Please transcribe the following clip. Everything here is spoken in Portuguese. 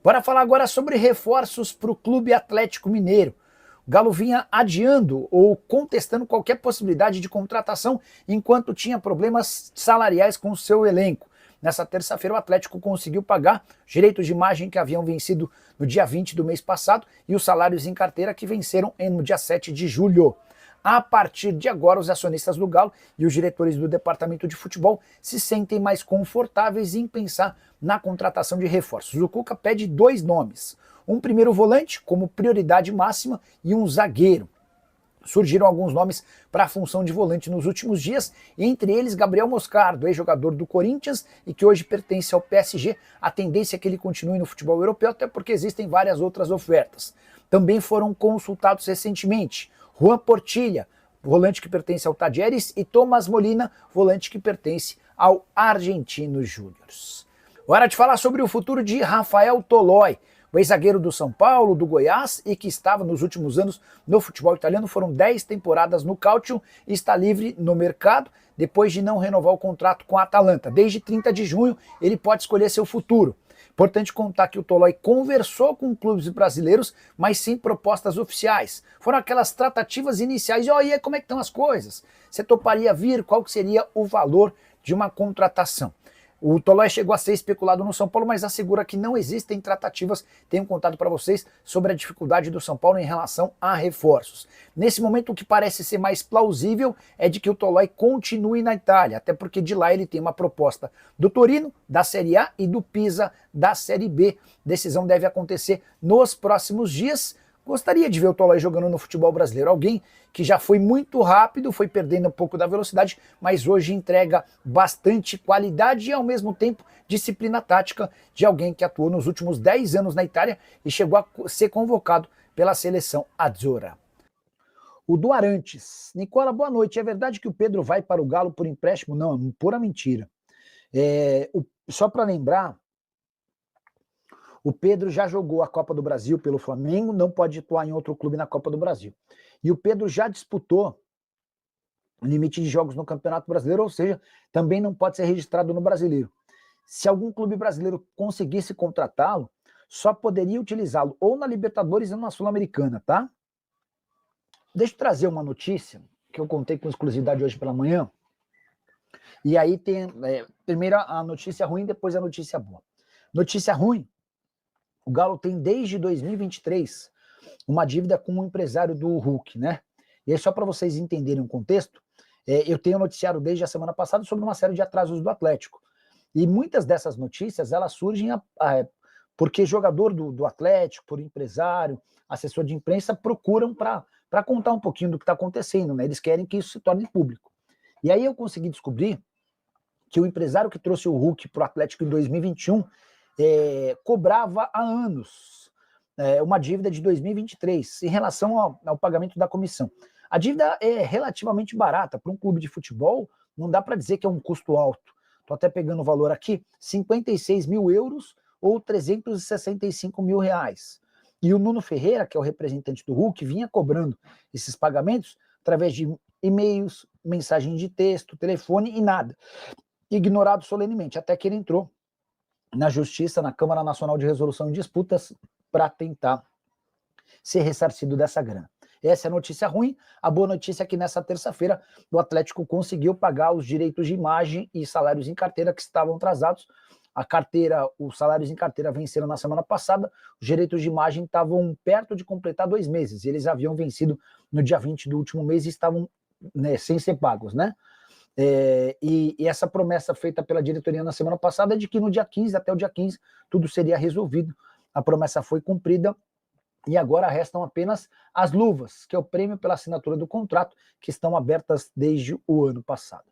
Bora falar agora sobre reforços para o Clube Atlético Mineiro. O Galo vinha adiando ou contestando qualquer possibilidade de contratação enquanto tinha problemas salariais com o seu elenco. Nessa terça-feira, o Atlético conseguiu pagar os direitos de imagem que haviam vencido no dia 20 do mês passado e os salários em carteira que venceram no dia 7 de julho. A partir de agora, os acionistas do Galo e os diretores do departamento de futebol se sentem mais confortáveis em pensar na contratação de reforços. O Cuca pede 2 nomes, um primeiro volante como prioridade máxima e um zagueiro. Surgiram alguns nomes para a função de volante nos últimos dias, entre eles Gabriel Moscardo, ex-jogador do Corinthians e que hoje pertence ao PSG. A tendência é que ele continue no futebol europeu, até porque existem várias outras ofertas. Também foram consultados recentemente Juan Portilha, volante que pertence ao Tajeres, e Tomás Molina, volante que pertence ao Argentinos Júnior. Hora de falar sobre o futuro de Rafael Tolói, o ex-zagueiro do São Paulo, do Goiás e que estava nos últimos anos no futebol italiano. Foram 10 temporadas no Calcio e está livre no mercado depois de não renovar o contrato com a Atalanta. Desde 30 de junho ele pode escolher seu futuro. Importante contar que o Tolói conversou com clubes brasileiros, mas sem propostas oficiais. Foram aquelas tratativas iniciais de, e aí, como é que estão as coisas? Você toparia vir? Qual que seria o valor de uma contratação? O Tolói chegou a ser especulado no São Paulo, mas assegura que não existem tratativas. Tenho contado para vocês sobre a dificuldade do São Paulo em relação a reforços. Nesse momento, o que parece ser mais plausível é de que o Tolói continue na Itália, até porque de lá ele tem uma proposta do Torino, da Série A, e do Pisa, da Série B. Decisão deve acontecer nos próximos dias. Gostaria de ver o Tolói jogando no futebol brasileiro. Alguém que já foi muito rápido, foi perdendo um pouco da velocidade, mas hoje entrega bastante qualidade e, ao mesmo tempo, disciplina tática de alguém que atuou nos últimos 10 anos na Itália e chegou a ser convocado pela seleção Azzurra. O do Arantes. Nicola, boa noite. É verdade que o Pedro vai para o Galo por empréstimo? Não, é pura mentira. Só para lembrar, o Pedro já jogou a Copa do Brasil pelo Flamengo, não pode atuar em outro clube na Copa do Brasil. E o Pedro já disputou o limite de jogos no Campeonato Brasileiro, ou seja, também não pode ser registrado no Brasileiro. Se algum clube brasileiro conseguisse contratá-lo, só poderia utilizá-lo ou na Libertadores ou na Sul-Americana, tá? Deixa eu trazer uma notícia que eu contei com exclusividade hoje pela manhã. E aí tem primeiro a notícia ruim, depois a notícia boa. Notícia ruim: o Galo tem desde 2023 uma dívida com um empresário do Hulk, né? E aí, só para vocês entenderem o contexto, eu tenho noticiado desde a semana passada sobre uma série de atrasos do Atlético. E muitas dessas notícias, elas surgem porque jogador do Atlético, por empresário, assessor de imprensa, procuram para contar um pouquinho do que está acontecendo, né? Eles querem que isso se torne público. E aí eu consegui descobrir que o empresário que trouxe o Hulk para o Atlético em 2021 cobrava há anos uma dívida de 2023 em relação ao pagamento da comissão. A dívida é relativamente barata para um clube de futebol, não dá para dizer que é um custo alto. Estou até pegando o valor aqui, 56 mil euros ou 365 mil reais. E o Nuno Ferreira, que é o representante do Hulk, vinha cobrando esses pagamentos através de e-mails, mensagem de texto, telefone e nada. Ignorado solenemente, até que ele entrou na Justiça, na Câmara Nacional de Resolução de Disputas, para tentar ser ressarcido dessa grana. Essa é a notícia ruim. A boa notícia é que nessa terça-feira o Atlético conseguiu pagar os direitos de imagem e salários em carteira que estavam atrasados. Os salários em carteira venceram na semana passada, os direitos de imagem estavam perto de completar 2 meses, e eles haviam vencido no dia 20 do último mês e estavam sem ser pagos, né? E essa promessa feita pela diretoria na semana passada é de que no dia 15, até o dia 15, tudo seria resolvido. A promessa foi cumprida e agora restam apenas as luvas, que é o prêmio pela assinatura do contrato, que estão abertas desde o ano passado.